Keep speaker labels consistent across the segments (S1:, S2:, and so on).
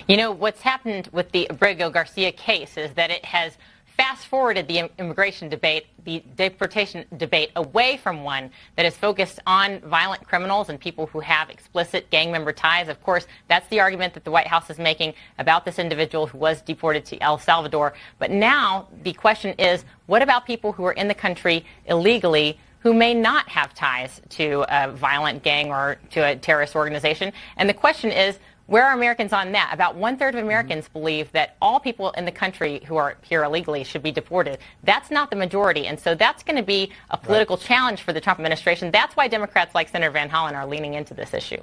S1: You know, what's happened with the Abrego Garcia case is that it has fast-forwarded the immigration debate, the deportation debate, away from one that is focused on violent criminals and people who have explicit gang member ties. Of course, that's the argument that the White House is making about this individual who was deported to El Salvador. But now the question is, what about people who are in the country illegally who may not have ties to a violent gang or to a terrorist organization? And the question is, where are Americans on that? About 1/3 of Americans believe that all people in the country who are here illegally should be deported. That's not the majority. And so that's going to be a political challenge for the Trump administration. That's why Democrats like Senator Van Hollen are leaning into this issue.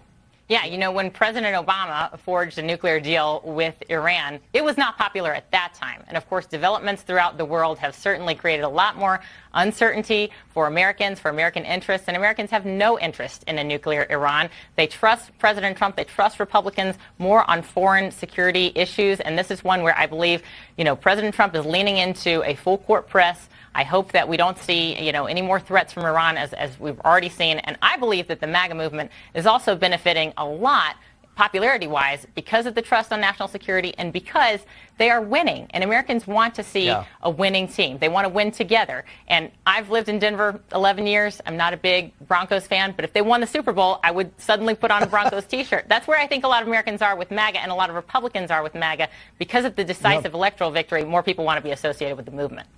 S1: Yeah, you know, when President Obama forged a nuclear deal with Iran, it was not popular at that time. And of course, developments throughout the world have certainly created a lot more uncertainty for Americans, for American interests. And Americans have no interest in a nuclear Iran. They trust President Trump. They trust Republicans more on foreign security issues. And this is one where I believe, you know, President Trump is leaning into a full court press. I hope that we don't see, you know, any more threats from Iran as we've already seen. And I believe that the MAGA movement is also benefiting a lot popularity-wise because of the trust on national security and because they are winning. And Americans want to see a winning team. They want to win together. And I've lived in Denver 11 years. I'm not a big Broncos fan, but if they won the Super Bowl, I would suddenly put on a Broncos T-shirt. That's where I think a lot of Americans are with MAGA and a lot of Republicans are with MAGA. Because of the decisive electoral victory, more people want to be associated with the movement.